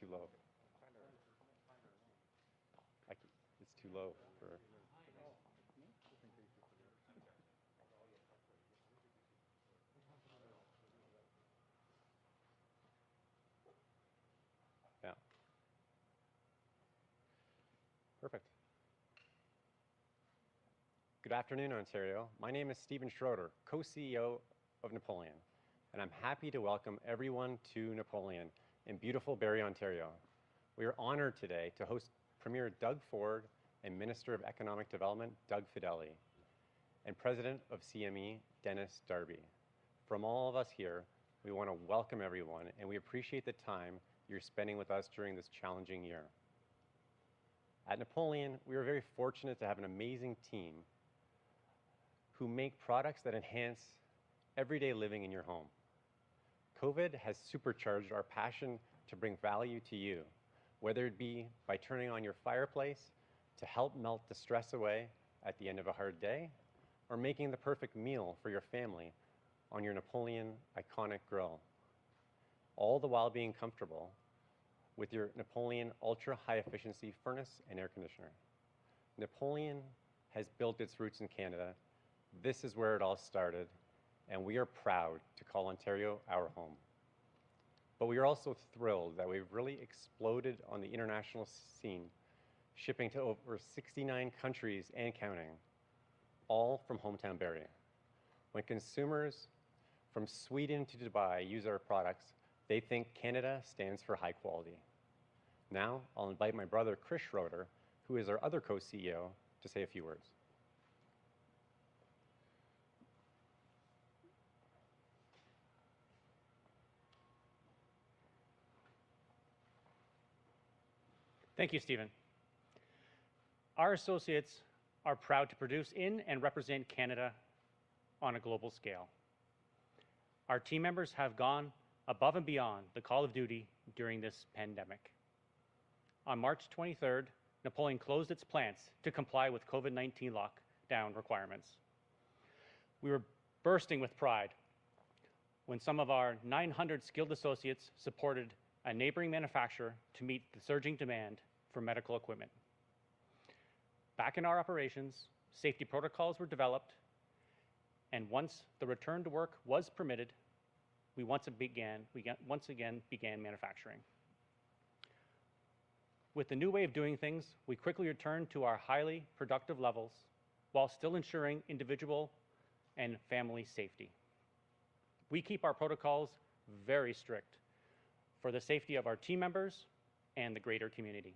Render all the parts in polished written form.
too low? It's too low for. Yeah. Perfect. Good afternoon, Ontario. My name is Stephen Schroeder, co-CEO of Napoleon, and I'm happy to welcome everyone to Napoleon in beautiful Barrie, Ontario. We are honored today to host Premier Doug Ford and Minister of Economic Development, Vic Fedeli, and President of CME, Dennis Darby. From all of us here, we want to welcome everyone, and we appreciate the time you're spending with us during this challenging year. At Napoleon, we are very fortunate to have an amazing team who make products that enhance everyday living in your home. COVID has supercharged our passion to bring value to you, whether it be by turning on your fireplace to help melt the stress away at the end of a hard day, or making the perfect meal for your family on your Napoleon iconic grill, all the while being comfortable with your Napoleon ultra high efficiency furnace and air conditioner. Napoleon has built its roots in Canada. This is where it all started, and we are proud to call Ontario our home. But we are also thrilled that we've really exploded on the international scene, shipping to over 69 countries and counting, all from hometown Barrie. When consumers from Sweden to Dubai use our products, they think Canada stands for high quality. Now, I'll invite my brother, Chris Schroeder, who is our other co-CEO, to say a few words. Thank you, Stephen. Our associates are proud to produce in and represent Canada on a global scale. Our team members have gone above and beyond the call of duty during this pandemic. On March 23rd, Napoleon closed its plants to comply with COVID-19 lockdown requirements. We were bursting with pride when some of our 900 skilled associates supported a neighboring manufacturer to meet the surging demand for medical equipment. Back in our operations, safety protocols were developed, and once the return to work was permitted, we once again began manufacturing. With the new way of doing things, we quickly returned to our highly productive levels while still ensuring individual and family safety. We keep our protocols very strict for the safety of our team members and the greater community.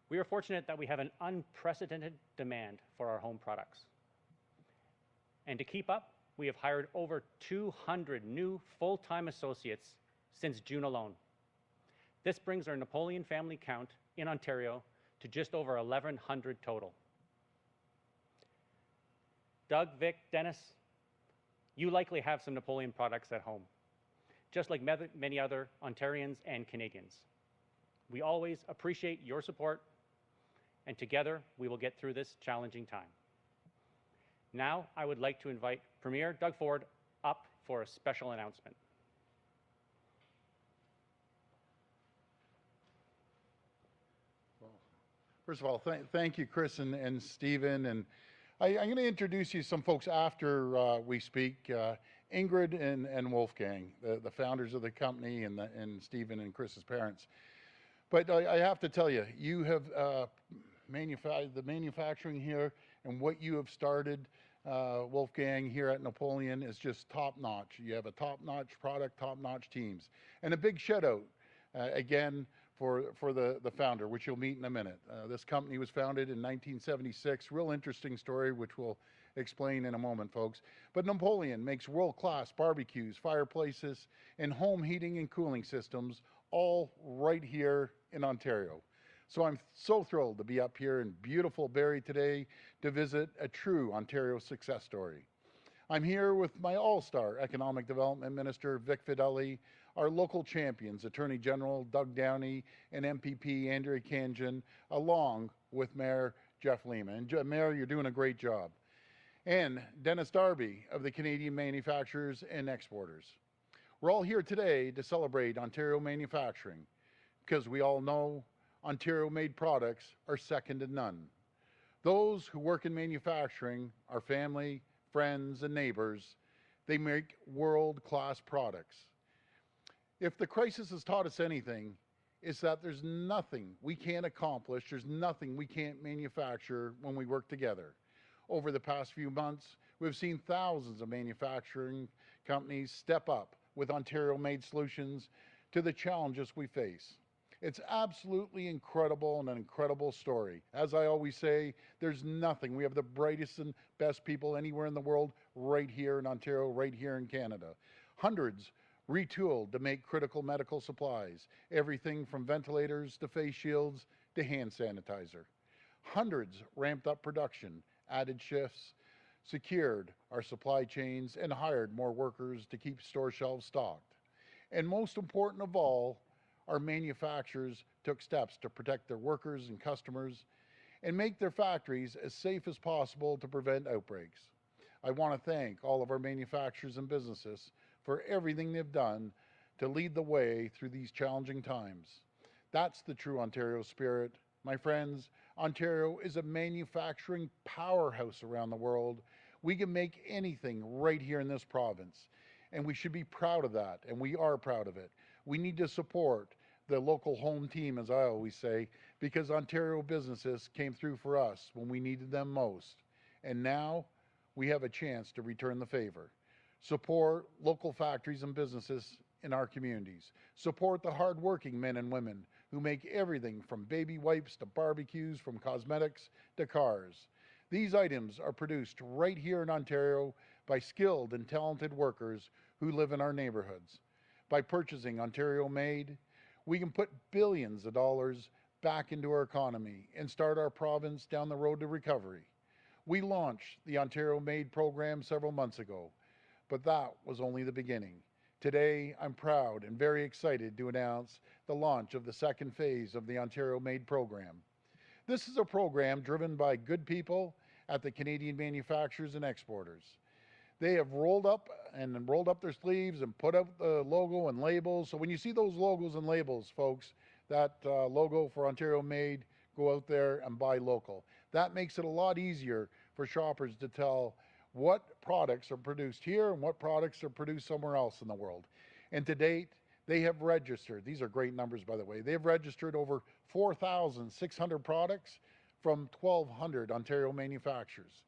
We are fortunate that we have an unprecedented demand for our home products. And to keep up, we have hired over 200 new full-time associates since June alone. This brings our Napoleon family count in Ontario to just over 1,100 total. Doug, Vic, Dennis, you likely have some Napoleon products at home, just like many other Ontarians and Canadians. We always appreciate your support, and together we will get through this challenging time. Now I would like to invite Premier Doug Ford up for a special announcement. Well, first of all, thank you, Chris and Stephen. And I'm going to introduce you to some folks after we speak. Ingrid and Wolfgang, the founders of the company, and Stephen and Chris's parents. But I have to tell you, you have the manufacturing here, and what you have started, Wolfgang, here at Napoleon is just top-notch. You have a top-notch product, top-notch teams. And a big shout-out, again, for the founder, which you'll meet in a minute. This company was founded in 1976. Real interesting story, which we'll explain in a moment, folks. But Napoleon makes world-class barbecues, fireplaces, and home heating and cooling systems, all right here in Ontario. So I'm so thrilled to be up here in beautiful Barrie today to visit a true Ontario success story. I'm here with my all-star Economic Development Minister, Vic Fedeli, our local champions, Attorney General Doug Downey, and MPP Andrea Kanjan, along with Mayor Jeff Lima. And Mayor, you're doing a great job. And Dennis Darby of the Canadian Manufacturers and Exporters. We're all here today to celebrate Ontario manufacturing, because we all know Ontario-made products are second to none. Those who work in manufacturing are family, friends, and neighbors. They make world-class products. If the crisis has taught us anything, it's that there's nothing we can't accomplish, there's nothing we can't manufacture when we work together. Over the past few months, we've seen thousands of manufacturing companies step up with Ontario-made solutions to the challenges we face. It's absolutely incredible and an incredible story. As I always say, there's nothing. We have the brightest and best people anywhere in the world right here in Ontario, right here in Canada. Hundreds retooled to make critical medical supplies, everything from ventilators to face shields to hand sanitizer. Hundreds ramped up production, added shifts, secured our supply chains, and hired more workers to keep store shelves stocked. And most important of all, our manufacturers took steps to protect their workers and customers and make their factories as safe as possible to prevent outbreaks. I want to thank all of our manufacturers and businesses for everything they've done to lead the way through these challenging times. That's the true Ontario spirit. My friends, Ontario is a manufacturing powerhouse around the world. We can make anything right here in this province, and we should be proud of that, and we are proud of it. We need to support the local home team, as I always say, because Ontario businesses came through for us when we needed them most. And now we have a chance to return the favor. Support local factories and businesses in our communities. Support the hardworking men and women who make everything from baby wipes to barbecues, from cosmetics to cars. These items are produced right here in Ontario by skilled and talented workers who live in our neighborhoods. By purchasing Ontario-made, we can put billions of dollars back into our economy and start our province down the road to recovery. We launched the Ontario-made program several months ago, but that was only the beginning. Today, I'm proud and very excited to announce the launch of the second phase of the Ontario-made program. This is a program driven by good people at the Canadian manufacturers and exporters. They have rolled up their sleeves and put up the logo and labels. So when you see those logos and labels, folks, that logo for Ontario Made, go out there and buy local. That makes it a lot easier for shoppers to tell what products are produced here and what products are produced somewhere else in the world. And to date, they have registered, these are great numbers by the way, they've registered over 4,600 products from 1,200 Ontario manufacturers.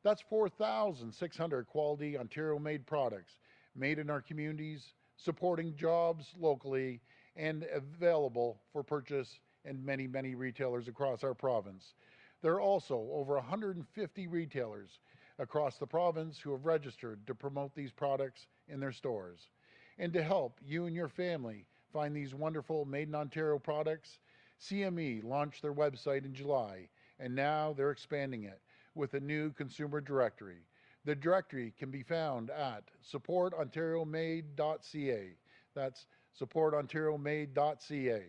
That's 4,600 quality Ontario-made products made in our communities, supporting jobs locally and available for purchase in many, many retailers across our province. There are also over 150 retailers across the province who have registered to promote these products in their stores. And to help you and your family find these wonderful Made in Ontario products, CME launched their website in July, and now they're expanding it with a new consumer directory. The directory can be found at supportonteriomade.ca. That's supportonteriomade.ca.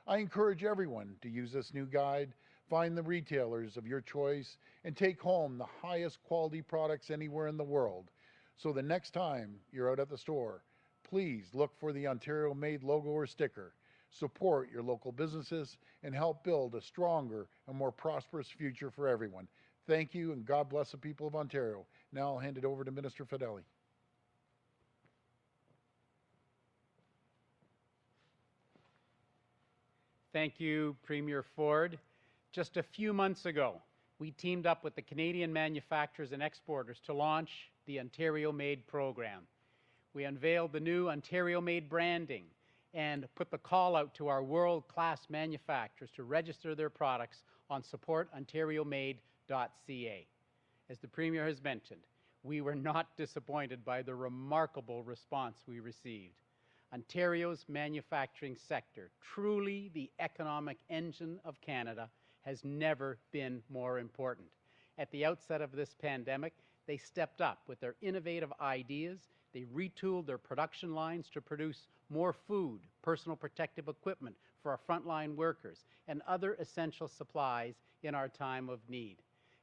I encourage everyone to use this new guide, find the retailers of your choice, and take home the highest quality products anywhere in the world. So the next time you're out at the store, please look for the Ontario Made logo or sticker. Support your local businesses and help build a stronger and more prosperous future for everyone. Thank you, and God bless the people of Ontario. Now I'll hand it over to Minister Fedeli. Thank you, Premier Ford. Just a few months ago, we teamed up with the Canadian manufacturers and exporters to launch the Ontario Made program. We unveiled the new Ontario Made branding and put the call out to our world-class manufacturers to register their products on supportonteriomade.ca. As the Premier has mentioned, we were not disappointed by the remarkable response we received. Ontario's manufacturing sector, truly the economic engine of Canada, has never been more important. At the outset of this pandemic, they stepped up with their innovative ideas. They retooled their production lines to produce more food, personal protective equipment for our frontline workers, and other essential supplies in our time of need.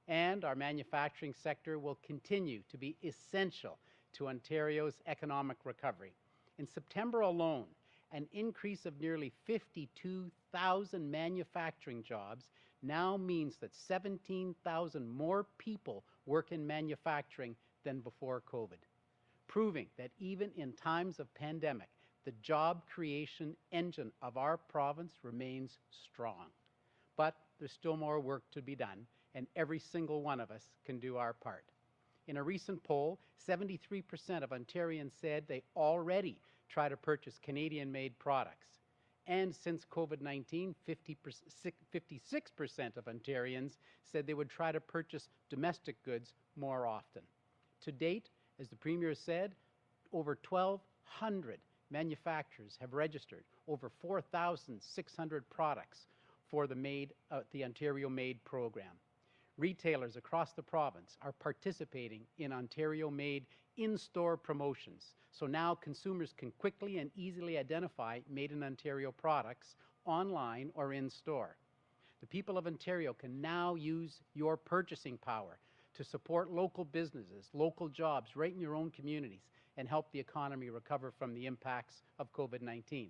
And our manufacturing sector will continue to be essential to Ontario's economic recovery. In September alone, An increase of nearly 52,000 manufacturing jobs now means that 17,000 more people work in manufacturing than before COVID, proving that even in times of pandemic, the job creation engine of our province remains strong. But there's still more work to be done, and every single one of us can do our part. In a recent poll, 73% of Ontarians said they already try to purchase Canadian-made products. And since COVID-19, 56% of Ontarians said they would try to purchase domestic goods more often. To date, as the Premier said, over 1,200 manufacturers have registered over 4,600 products for the Ontario Made program. Retailers across the province are participating in Ontario Made in-store promotions, so now consumers can quickly and easily identify Made in Ontario products online or in-store. The people of Ontario can now use your purchasing power to support local businesses, local jobs right in your own communities, and help the economy recover from the impacts of COVID-19.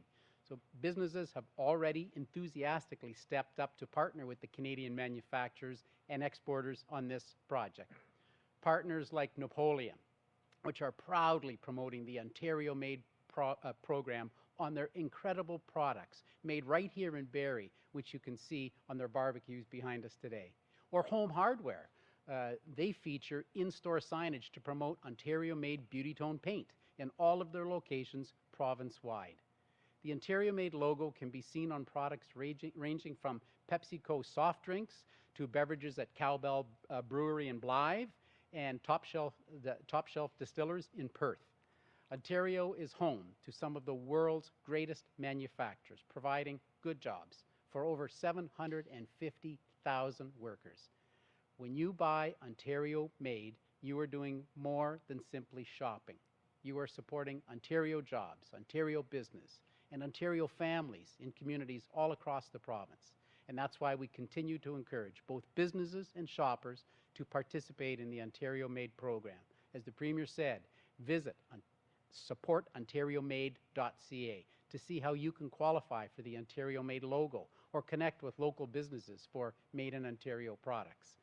So businesses have already enthusiastically stepped up to partner with the Canadian manufacturers and exporters on this project. Partners like Napoleon, which are proudly promoting the Ontario Made program on their incredible products made right here in Barrie, which you can see on their barbecues behind us today. Or Home Hardware. They feature in-store signage to promote Ontario Made Beauty Tone paint in all of their locations province-wide. The Ontario Made logo can be seen on products ranging from PepsiCo soft drinks to beverages at Cowbell Brewery in Blythe and Top Shelf Distillers in Perth. Ontario is home to some of the world's greatest manufacturers, providing good jobs for over 750,000 workers. When you buy Ontario Made, you are doing more than simply shopping. You are supporting Ontario jobs, Ontario business, and Ontario families in communities all across the province. And that's why we continue to encourage both businesses and shoppers to participate in the Ontario Made program. As the Premier said, visit supportonteriomade.ca to see how you can qualify for the Ontario Made logo or connect with local businesses for Made in Ontario products.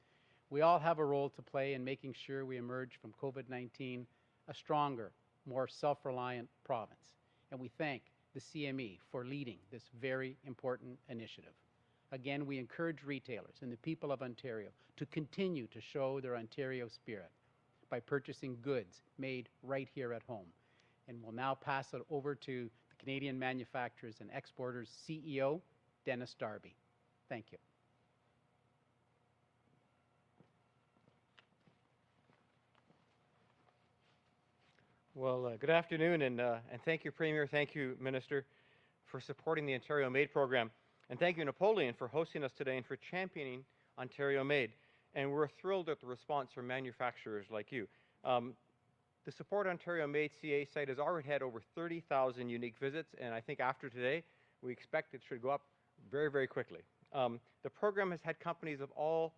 We all have a role to play in making sure we emerge from COVID-19 a stronger, more self-reliant province. And we thank the CME for leading this very important initiative. Again, we encourage retailers and the people of Ontario to continue to show their Ontario spirit by purchasing goods made right here at home. And we'll now pass it over to the Canadian Manufacturers and Exporters CEO, Dennis Darby. Thank you. Well, good afternoon, and thank you, Premier, thank you, Minister, for supporting the Ontario Made program. And thank you, Napoleon, for hosting us today and for championing Ontario Made. And we're thrilled at the response from manufacturers like you. The Support Ontario Made CA site has already had over 30,000 unique visits, and I think after today, we expect it should go up very, very quickly. The program has had companies of all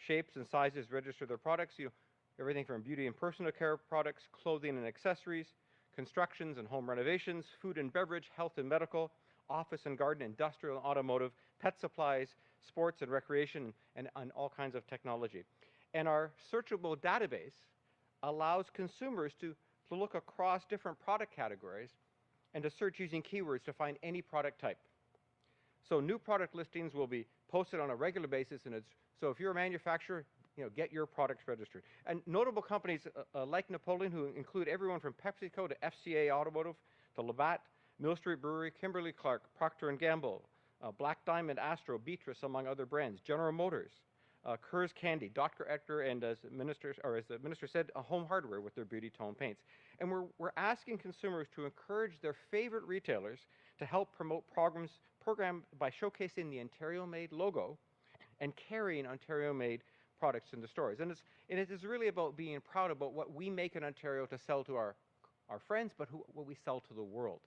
shapes and sizes register their products. Everything from beauty and personal care products, clothing and accessories, constructions and home renovations, food and beverage, health and medical, office and garden, industrial and automotive, pet supplies, sports and recreation, and all kinds of technology. And our searchable database allows consumers to look across different product categories and to search using keywords to find any product type. So new product listings will be posted on a regular basis, and so if you're a manufacturer, get your products registered. And notable companies like Napoleon, who include everyone from PepsiCo to FCA Automotive to Labatt, Mill Street Brewery, Kimberly-Clark, Procter & Gamble, Black Diamond, Astro, Beatrice, among other brands, General Motors, Kerr's Candy, Dr. Ector, and as the Minister said, Home Hardware with their beauty tone paints. And we're asking consumers to encourage their favorite retailers to help promote program by showcasing the Ontario Made logo and carrying Ontario Made products in the stores. And it is really about being proud about what we make in Ontario to sell to our friends, but what we sell to the world.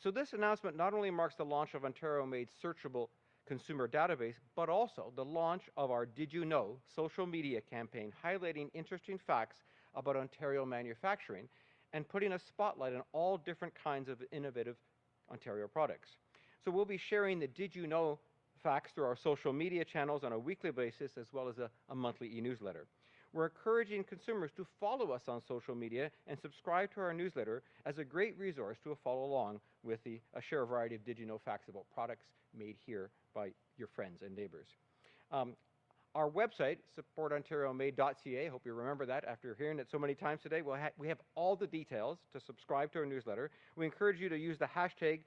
So this announcement not only marks the launch of Ontario Made's searchable consumer database, but also the launch of our Did You Know social media campaign highlighting interesting facts about Ontario manufacturing and putting a spotlight on all different kinds of innovative Ontario products. So we'll be sharing the Did You Know facts through our social media channels on a weekly basis, as well as a monthly e-newsletter. We're encouraging consumers to follow us on social media and subscribe to our newsletter as a great resource to follow along with a share variety of Did You Know facts about products made here by your friends and neighbors. Our website, supportonteriomade.ca, hope you remember that after hearing it so many times today. We have all the details to subscribe to our newsletter. We encourage you to use the hashtag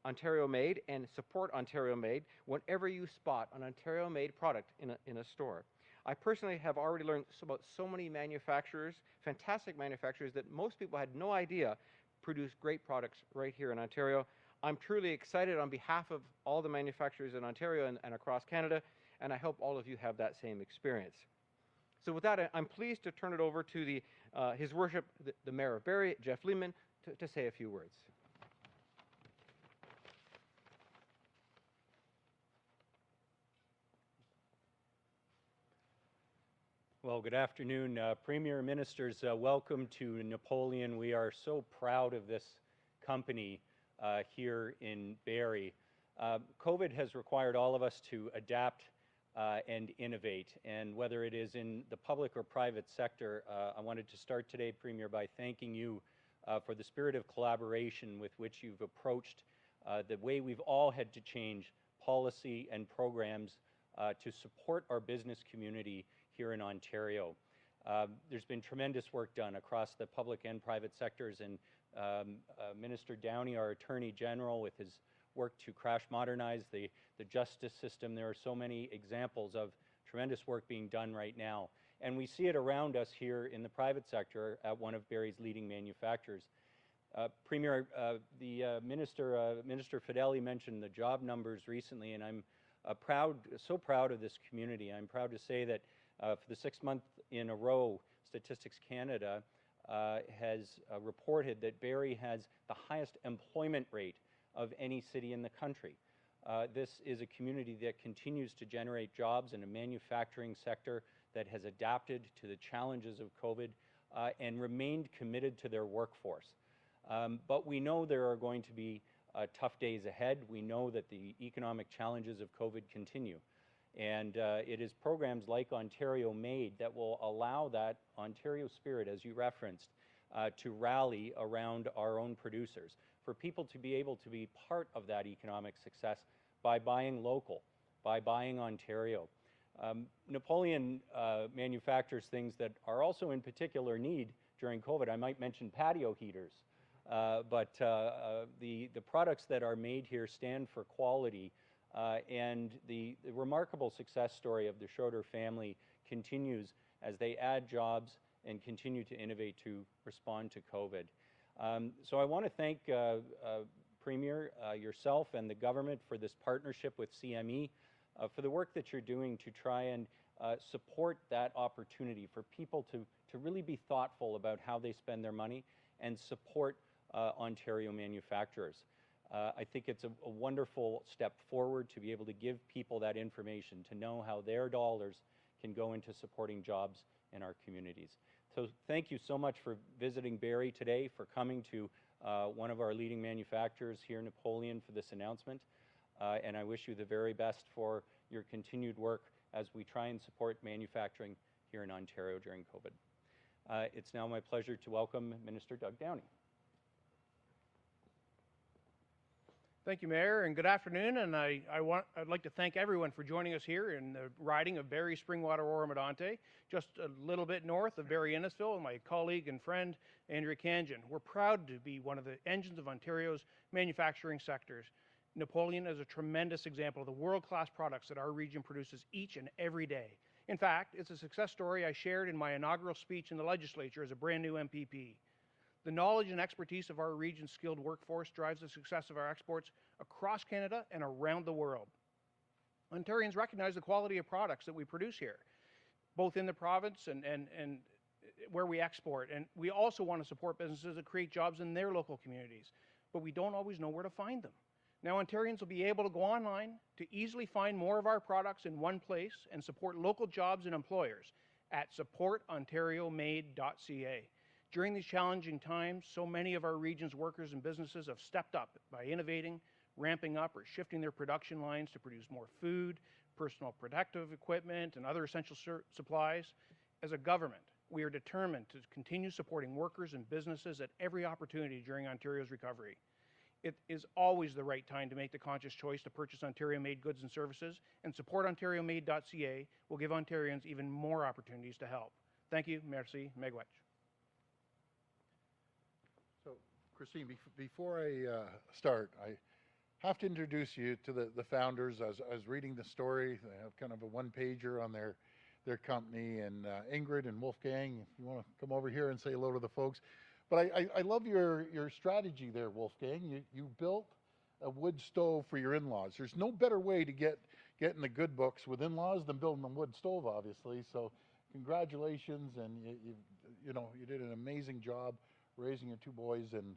Ontario Made and support Ontario Made whenever you spot an Ontario Made product in a store. I personally have already learned about so many manufacturers, fantastic manufacturers, that most people had no idea produce great products right here in Ontario. I'm truly excited on behalf of all the manufacturers in Ontario and across Canada, and I hope all of you have that same experience. So with that, I'm pleased to turn it over to His Worship, the Mayor of Barrie, Jeff Lehman, to say a few words. Well, good afternoon, Premier, Ministers. Welcome to Napoleon. We are so proud of this company here in Barrie. COVID has required all of us to adapt and innovate, and whether it is in the public or private sector, I wanted to start today, Premier, by thanking you for the spirit of collaboration with which you've approached the way we've all had to change policy and programs to support our business community here in Ontario. There's been tremendous work done across the public and private sectors, and Minister Downey, our Attorney General, with his work to crash modernize the justice system. There are so many examples of tremendous work being done right now. And we see it around us here in the private sector at one of Barrie's leading manufacturers. Premier, Minister Fedeli mentioned the job numbers recently, and I'm so proud of this community. I'm proud to say that for the 6th month in a row, Statistics Canada has reported that Barrie has the highest employment rate of any city in the country. This is a community that continues to generate jobs in a manufacturing sector that has adapted to the challenges of COVID and remained committed to their workforce. But we know there are going to be tough days ahead. We know that the economic challenges of COVID continue. And it is programs like Ontario Made that will allow that Ontario spirit, as you referenced, to rally around our own producers, for people to be able to be part of that economic success by buying local, by buying Ontario. Napoleon manufactures things that are also in particular need during COVID. I might mention patio heaters, but the products that are made here stand for quality. And the remarkable success story of the Schroeder family continues as they add jobs and continue to innovate to respond to COVID. So I want to thank Premier, yourself and the government for this partnership with CME, for the work that you're doing to try and support that opportunity for people to really be thoughtful about how they spend their money and support Ontario manufacturers. I think it's a wonderful step forward to be able to give people that information, to know how their dollars can go into supporting jobs in our communities. So thank you so much for visiting Barrie today, for coming to one of our leading manufacturers here, Napoleon, for this announcement. And I wish you the very best for your continued work as we try and support manufacturing here in Ontario during COVID. It's now my pleasure to welcome Minister Doug Downey. Thank you, Mayor, and good afternoon. And I'd like to thank everyone for joining us here in the riding of Barrie, Springwater, Oro-Medonte, just a little bit north of Barrie-Innisfil, and my colleague and friend, Andrea Kanjan. We're proud to be one of the engines of Ontario's manufacturing sectors. Napoleon is a tremendous example of the world-class products that our region produces each and every day. In fact, it's a success story I shared in my inaugural speech in the legislature as a brand new MPP. The knowledge and expertise of our region's skilled workforce drives the success of our exports across Canada and around the world. Ontarians recognize the quality of products that we produce here, both in the province and where we export. And we also want to support businesses that create jobs in their local communities, but we don't always know where to find them. Now, Ontarians will be able to go online to easily find more of our products in one place and support local jobs and employers at supportonteriomade.ca. During these challenging times, so many of our region's workers and businesses have stepped up by innovating, ramping up, or shifting their production lines to produce more food, personal protective equipment, and other essential supplies. As a government, we are determined to continue supporting workers and businesses at every opportunity during Ontario's recovery. It is always the right time to make the conscious choice to purchase Ontario-made goods and services, and support OntarioMade.ca will give Ontarians even more opportunities to help. Thank you. Merci. Miigwech. So, Christine, before I start, I have to introduce you to the founders. I was reading the story. They have kind of a one-pager on their company, and Ingrid and Wolfgang, if you want to come over here and say hello to the folks. But I love your strategy there, Wolfgang. You built a wood stove for your in-laws. There's no better way to get in the good books with in-laws than building a wood stove, obviously. So congratulations, and you did an amazing job raising your two boys and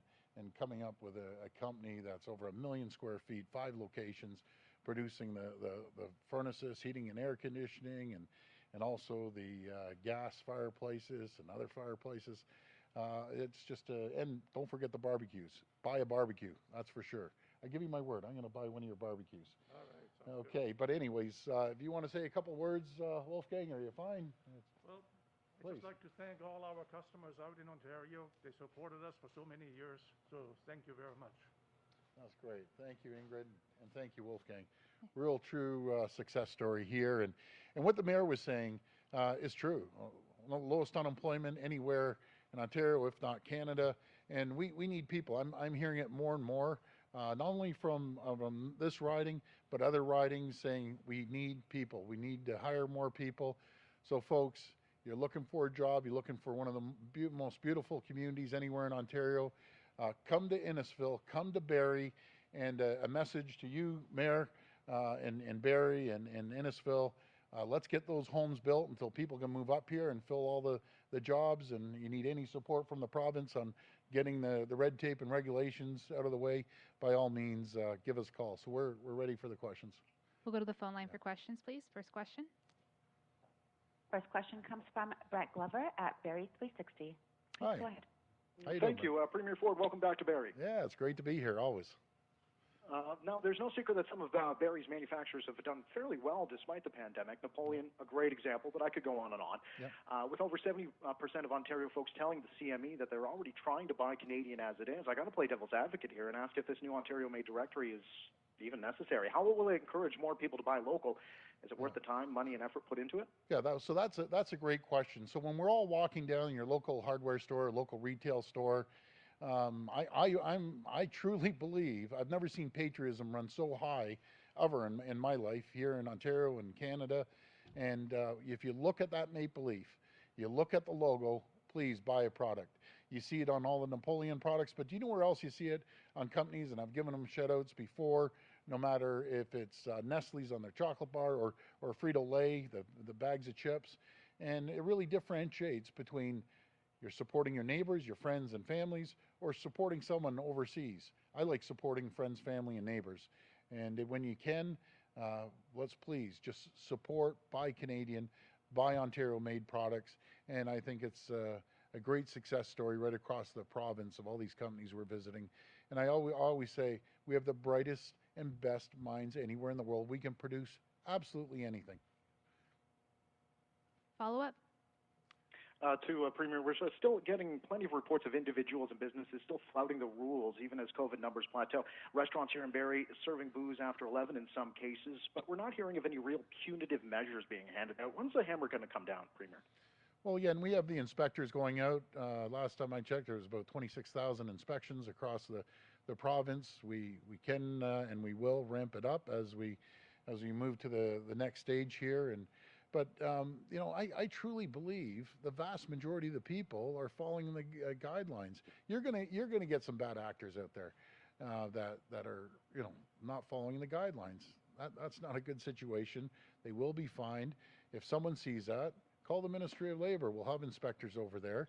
coming up with a company that's over 1 million square feet, 5 locations, producing the furnaces, heating and air conditioning, and also the gas fireplaces and other fireplaces. It's just and don't forget the barbecues. Buy a barbecue, that's for sure. I give you my word, I'm going to buy one of your barbecues. All right. Okay, good. but anyways, if you want to say a couple words, Wolfgang, are you fine? Well, Please. I'd just like to thank all our customers out in Ontario. They supported us for so many years, so thank you very much. That's great. Thank you, Ingrid, and thank you, Wolfgang. Real true success story here, and what the mayor was saying is true. Lowest unemployment anywhere in Ontario, if not Canada, and we need people. I'm hearing it more and more, not only from this riding, but other ridings saying we need people. We need to hire more people. So, folks, you're looking for a job, you're looking for one of the most beautiful communities anywhere in Ontario, come to Innisfil, come to Barrie, and a message to you, Mayor, and Barrie and Innisfil. Let's get those homes built until people can move up here and fill all the jobs, and you need any support from the province on getting the red tape and regulations out of the way, by all means, give us a call. So we're ready for the questions. We'll go to the phone line for questions, please. First question. First question comes from Brett Glover at Barrie 360. Please Hi. go ahead. How you doing, Thank you. Premier Ford, welcome back to Barrie. Yeah, it's great to be here, always. Now, there's no secret that some of Barrie's manufacturers have done fairly well despite the pandemic. Napoleon, a great example, but I could go on and on. Yeah. With over 70% of Ontario folks telling the CME that they're already trying to buy Canadian as it is, I got to play devil's advocate here and ask if this new Ontario-made directory is even necessary. How will it encourage more people to buy local? Is it worth the time, money, and effort put into it? Yeah, that's a great question. So when we're all walking down your local hardware store, local retail store, I truly believe, I've never seen patriotism run so high ever in my life here in Ontario and Canada. And if you look at that maple leaf, you look at the logo, please buy a product. You see it on all the Napoleon products, but do you know where else you see it? On companies, and I've given them shout outs before, no matter if it's Nestle's on their chocolate bar or Frito-Lay, the bags of chips. And it really differentiates between you're supporting your neighbors, your friends and families, or supporting someone overseas. I like supporting friends, family, and neighbors. And when you can, let's please just support, buy Canadian, buy Ontario-made products. And I think it's a great success story right across the province of all these companies we're visiting. And I always say we have the brightest and best minds anywhere in the world. We can produce absolutely anything. Follow up. To Premier, we're still getting plenty of reports of individuals and businesses still flouting the rules, even as COVID numbers plateau. Restaurants here in Barrie serving booze after 11 in some cases, but we're not hearing of any real punitive measures being handed out. When's the hammer going to come down, Premier? Well, yeah, and we have the inspectors going out. Last time I checked, there was about 26,000 inspections across the province. We can and we will ramp it up as we move to the next stage here. But I truly believe the vast majority of the people are following the guidelines. You're gonna get some bad actors out there that are not following the guidelines. That's not a good situation. They will be fined. If someone sees that, call the Ministry of Labor. We'll have inspectors over there.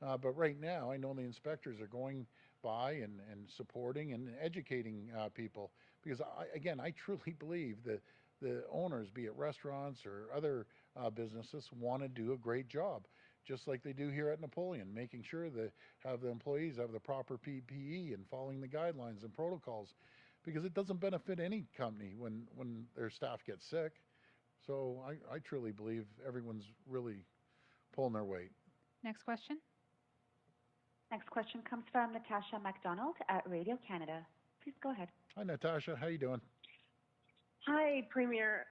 But right now, I know the inspectors are going by and supporting and educating people, because I truly believe that the owners, be it restaurants or other businesses, want to do a great job. just like they do here at Napoleon, making sure that have the employees have the proper PPE and following the guidelines and protocols, because it doesn't benefit any company when their staff gets sick. So I truly believe everyone's really pulling their weight. Next question. Next question comes from Natasha MacDonald at Radio Canada. Please go ahead. Hi, Natasha. How you doing? Hi, Premier.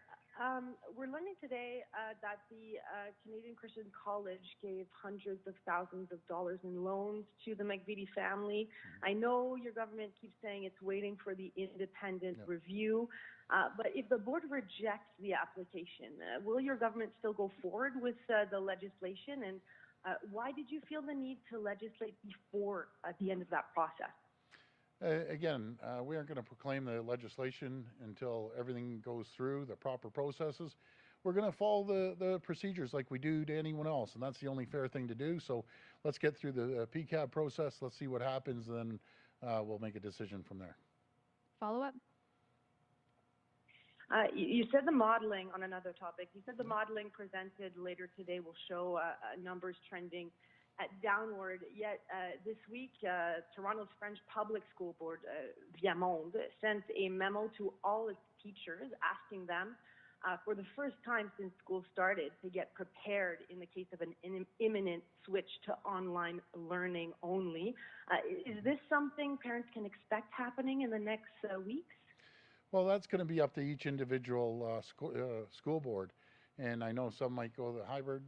We're learning today that the Canadian Christian College gave hundreds of thousands of dollars in loans to the McVitie family. I know your government keeps saying it's waiting for the independent review, but if the board rejects the application, will your government still go forward with the legislation? And why did you feel the need to legislate before the end of that process? Again, we aren't going to proclaim the legislation until everything goes through the proper processes. We're going to follow the procedures like we do to anyone else, and that's the only fair thing to do. So let's get through the PCAB process. Let's see what happens, then we'll make a decision from there. Follow up. You said the modeling, on another topic, you said the modeling presented later today will show numbers trending downward, yet this week, Toronto's French Public School Board, Viamonde, sent a memo to all its teachers asking them, for the first time since school started, to get prepared in the case of an imminent switch to online learning only. Is this something parents can expect happening in the next weeks? Well, that's going to be up to each individual school board, and I know some might go the hybrid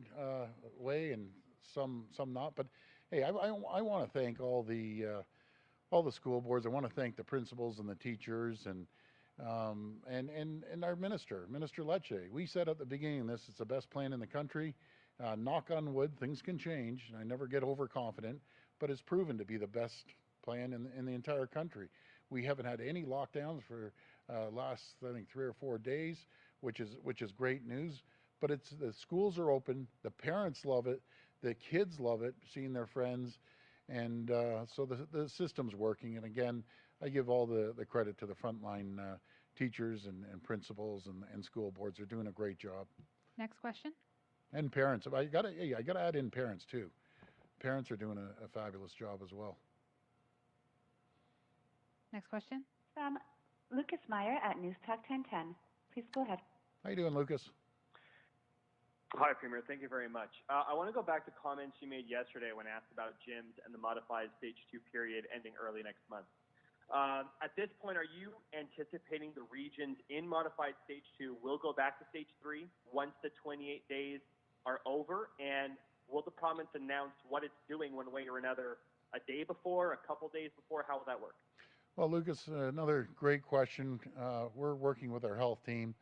way and some not. But hey, I want to thank all the school boards. I want to thank the principals and the teachers and our Minister Lecce. We said at the beginning of this, it's the best plan in the country. Knock on wood, things can change, and I never get overconfident, but it's proven to be the best plan in the entire country. We haven't had any lockdowns for last, I think, 3 or 4 days, which is great news. But the schools are open, the parents love it, the kids love it, seeing their friends, and so the system's working. And again, I give all the credit to the frontline teachers and principals and school boards. They're doing a great job. Next question. And parents. I got to add in parents too. Parents are doing a fabulous job as well. Next question. From Lucas Meyer at News Talk 1010. Please go ahead. How you doing, Lucas? Hi, Premier. Thank you very much. I want to go back to comments you made yesterday when asked about gyms and the modified Stage 2 period ending early next month. At this point, are you anticipating the regions in modified Stage 2 will go back to Stage 3 once the 28 days are over? And will the province announce what it's doing one way or another a day before, a couple days before? How will that work? Well, Lucas, another great question. We're working with our health team,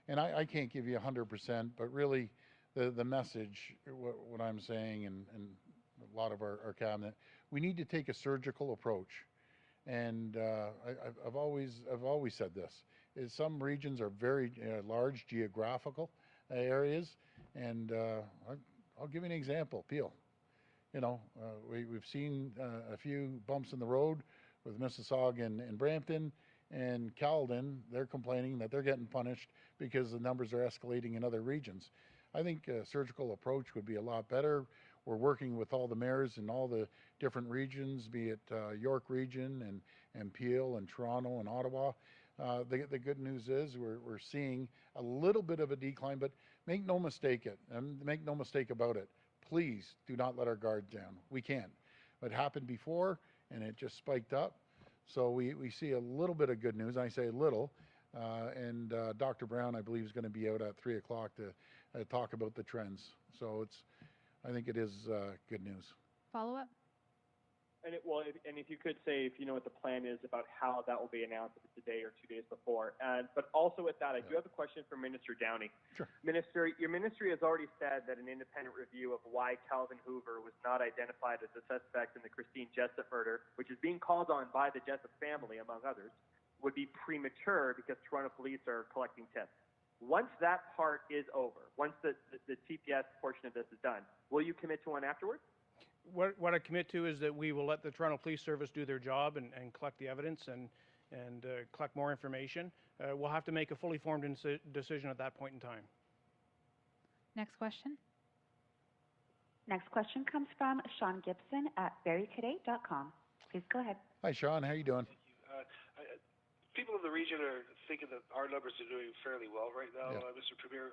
and I can't give you 100%, but really the message, what I'm saying, and a lot of our cabinet, we need to take a surgical approach. And I've always said this, is some regions are very large geographical areas, and I'll give you an example, Peel. You know, we've seen a few bumps in the road with Mississauga and Brampton and Caledon. They're complaining that they're getting punished because the numbers are escalating in other regions. I think a surgical approach would be a lot better. We're working with all the mayors in all the different regions, be it York region and Peel and Toronto and Ottawa. The good news is we're seeing a little bit of a decline, but make no mistake about it. Please do not let our guard down. We can't. It happened before, and it just spiked up. So we see a little bit of good news. I say little. And Dr. Brown, I believe, is going to be out at 3 o'clock to talk about the trends. So I think it is good news. Follow up. And if you could say, if you know what the plan is about how that will be announced, if it's a day or 2 days before. But also with that, I do have a question for Minister Downey. Sure. Minister, your ministry has already said that an independent review of why Calvin Hoover was not identified as a suspect in the Christine Jessup murder, which is being called on by the Jessup family, among others, would be premature because Toronto police are collecting tips. Once that part is over, once the TPS portion of this is done, will you commit to one afterwards? What I commit to is that we will let the Toronto Police Service do their job and collect the evidence and collect more information. We'll have to make a fully formed decision at that point in time. Next question. Next question comes from Sean Gibson at barrietoday.com. Please go ahead. Hi, Sean. How you doing? People in the region are thinking that our numbers are doing fairly well right now, Yeah. Mr. Premier.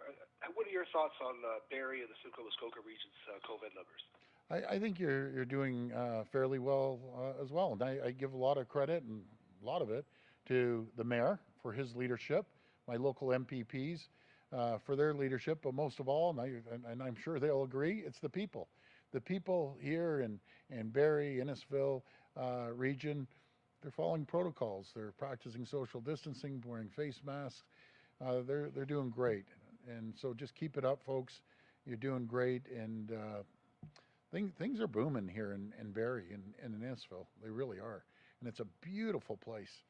What are your thoughts on Barrie and the Simcoe Muskoka region's COVID numbers? I think you're doing fairly well as well. And I give a lot of credit, and a lot of it, to the mayor for his leadership, my local MPPs for their leadership, but most of all, and I'm sure they'll agree, it's the people. The people here in Barrie, Innisfil region, they're following protocols. They're practicing social distancing, wearing face masks. They're doing great. And so just keep it up, folks. You're doing great. And things are booming here in Barrie and in Innisfil. They really are. And it's a beautiful place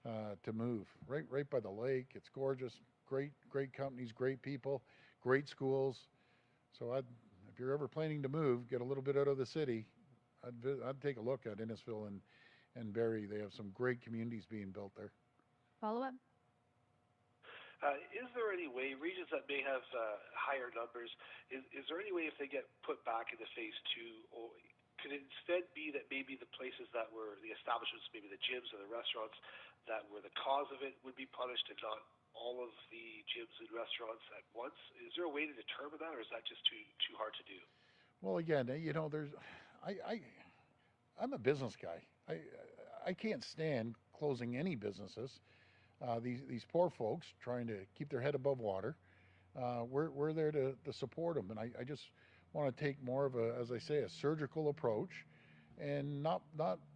to move, right by the lake. It's gorgeous. Great companies, great people, great schools. So if you're ever planning to move, get a little bit out of the city, I'd take a look at Innisfil and Barrie. They have some great communities being built there. Follow-up? Is there any way, regions that may have higher numbers, is there any way if they get put back into phase 2, or could it instead be that maybe the places that were the establishments, maybe the gyms or the restaurants that were the cause of it would be punished, and not all of the gyms and restaurants at once? Is there a way to determine that, or is that just too hard to do? Well, again, I'm a business guy. I can't stand closing any businesses. These poor folks trying to keep their head above water. We're there to support them, and I just want to take more of a, as I say, a surgical approach, and not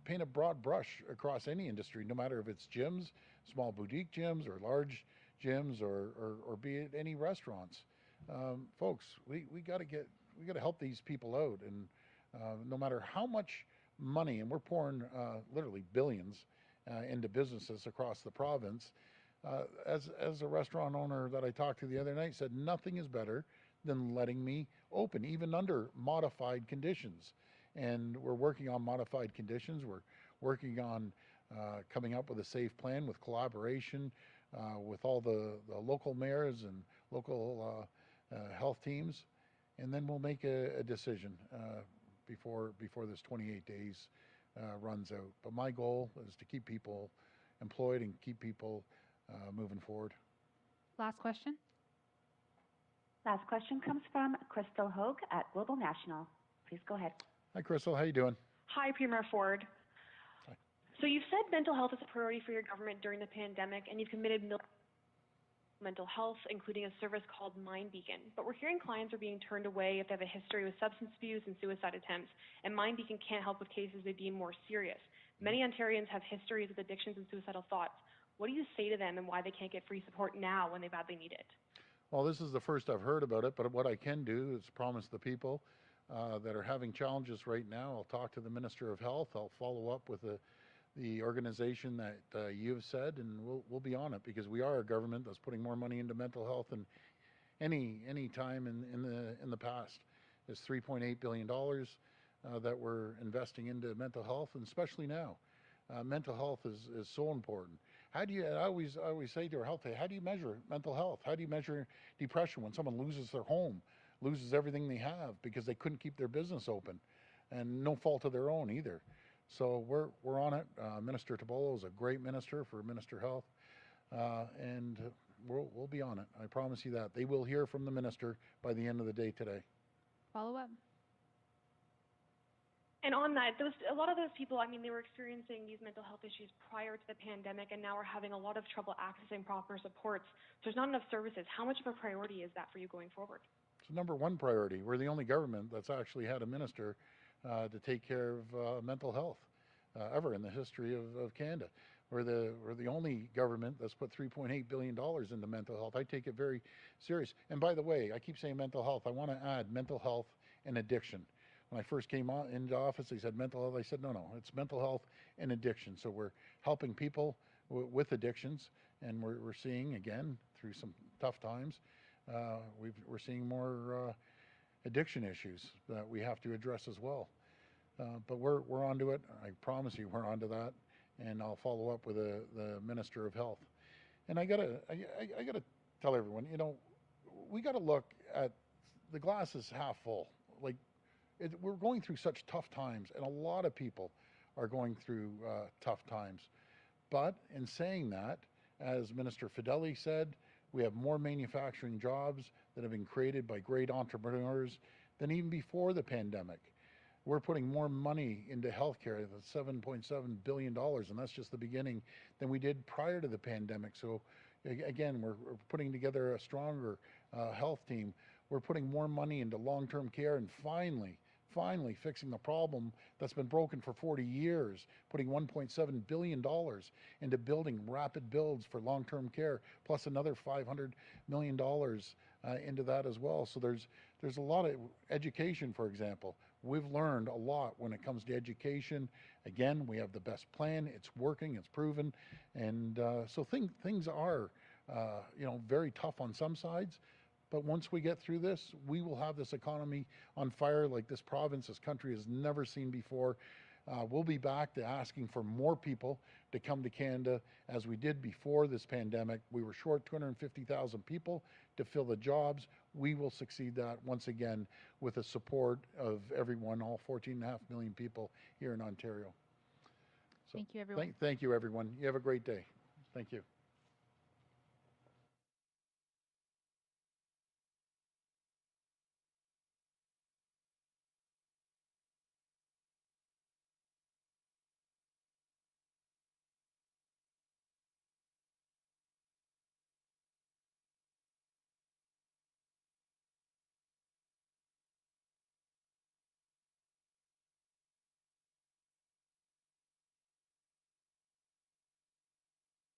paint a broad brush across any industry, no matter if it's gyms, small boutique gyms, or large gyms, or be it any restaurants. Folks, we got to help these people out, and no matter how much money, and we're pouring literally billions into businesses across the province. As a restaurant owner that I talked to the other night said, nothing is better than letting me open, even under modified conditions. And we're working on modified conditions. We're working on coming up with a safe plan with collaboration with all the local mayors and local health teams. And then we'll make a decision before this 28 days runs out. But my goal is to keep people employed and keep people moving forward. Last question? Last question comes from Crystal Hogue at Global National. Please go ahead. Hi, Crystal. How you doing? Hi, Premier Ford. Hi. So you've said mental health is a priority for your government during the pandemic, and you've committed mental health, including a service called Mind Beacon. But we're hearing clients are being turned away if they have a history with substance abuse and suicide attempts, and Mind Beacon can't help with cases they deem more serious. Many Ontarians have histories with addictions and suicidal thoughts. What do you say to them, and why they can't get free support now when they badly need it? Well, this is the first I've heard about it, but what I can do is promise the people that are having challenges right now. I'll talk to the Minister of Health. I'll follow up with the organization that you've said, and we'll be on it, because we are a government that's putting more money into mental health than any time in the past. There's $3.8 billion that we're investing into mental health, and especially now. Mental health is so important. I always say to our health, how do you measure mental health? How do you measure depression when someone loses their home, loses everything they have because they couldn't keep their business open, and no fault of their own either? So we're on it. Minister Tabolo is a great minister for Minister Health, and we'll be on it. I promise you that. They will hear from the minister by the end of the day today. Follow-up? And on that, a lot of those people, they were experiencing these mental health issues prior to the pandemic, and now are having a lot of trouble accessing proper supports. So there's not enough services. How much of a priority is that for you going forward? It's the number one priority. We're the only government that's actually had a minister to take care of mental health ever in the history of Canada. We're the only government that's put $3.8 billion into mental health. I take it very serious. And by the way, I keep saying mental health. I want to add mental health and addiction. When I first came into office, they said mental health. I said, no, it's mental health and addiction. So we're helping people with addictions, and we're seeing, again, through some tough times, we're seeing more addiction issues that we have to address as well. But we're onto it. I promise you we're onto that, and I'll follow up with the Minister of Health. And I gotta tell everyone, we gotta look at the glass is half full. Like, we're going through such tough times, and a lot of people are going through tough times. But in saying that, as Minister Fedeli said, we have more manufacturing jobs that have been created by great entrepreneurs than even before the pandemic. We're putting more money into healthcare, that's $7.7 billion, and that's just the beginning, than we did prior to the pandemic. So again, we're putting together a stronger health team. We're putting more money into long-term care, and finally fixing the problem that's been broken for 40 years, putting $1.7 billion into building rapid builds for long-term care, plus another $500 million into that as well. So there's a lot of education, for example. We've learned a lot when it comes to education. Again, we have the best plan. It's working. It's proven. And so things are, very tough on some sides. But once we get through this, we will have this economy on fire like this province, this country has never seen before. We'll be back to asking for more people to come to Canada as we did before this pandemic. We were short 250,000 people to fill the jobs. We will succeed that once again with the support of everyone, all 14.5 million people here in Ontario. So Thank you, everyone. Thank you, everyone. You have a great day. Thank you.